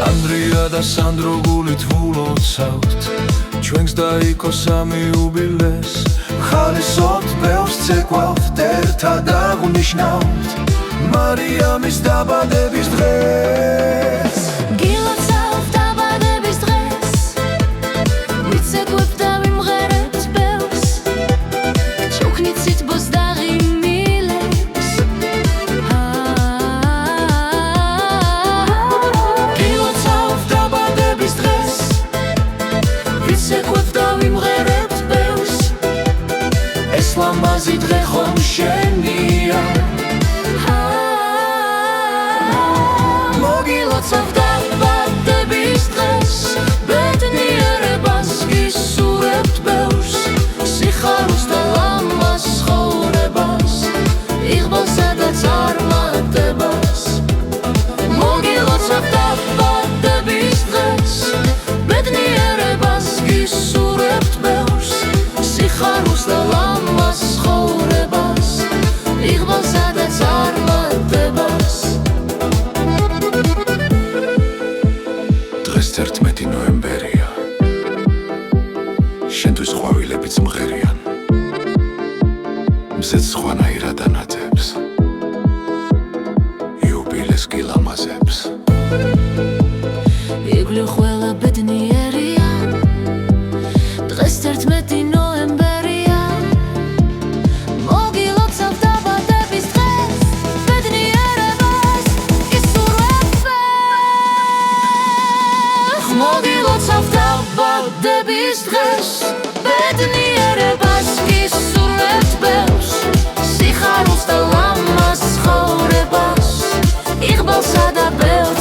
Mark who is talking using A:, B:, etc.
A: ანდრია და სანდრო გულით ვულოცავთ ჩვენს და იქო სამი იუბილეს ხალისოთ ბევრს ცეკვავთ ერთად აღნიშნავთ მარიამის დაბადების დღეს
B: გილოცავთ დაბადების დღეს ვიცეკვებთ და ვიმღერებთ ბევრს ჩუქნით სითბოს და ღიმილებს
A: გილოცავთ დაბადების დღეს ვიცეკვებთ და ვიმღერებთ ბევრს ეს ლამაზი დღე ხომ შენია
B: მოგილოცავთ დაბადების დღეს ბედნიერებას გისურვებთ ბევრს სიხარულს და ლამაზ ცხოვრებას იღბალსა და წარმატებას მოგილოცავთ დაბადების დღეს ბედნიერებას გისურვებთ ბევრს სიხარულს და ლამაზ ცხოვრებას იღბალსა და წარმატებას
A: დღეს 11 ნოემბერია შენთვის ყვავილებიც მღერიან მზეც სხვანაირად ანათებს იუბილეს გილამაზებს
B: იგლი ყველა ბედნიერია დღეს 11 ნოემბერია მოგილოცავთ დაბადების დღეს ბედნიერებას გისურვებთ მოგილოცავთ დაბადების დღეს ბედნიერებას გისურვებთ ბევრს სიხარულს და ლამაზ ცხოვრებას იღბალსა და ბევრ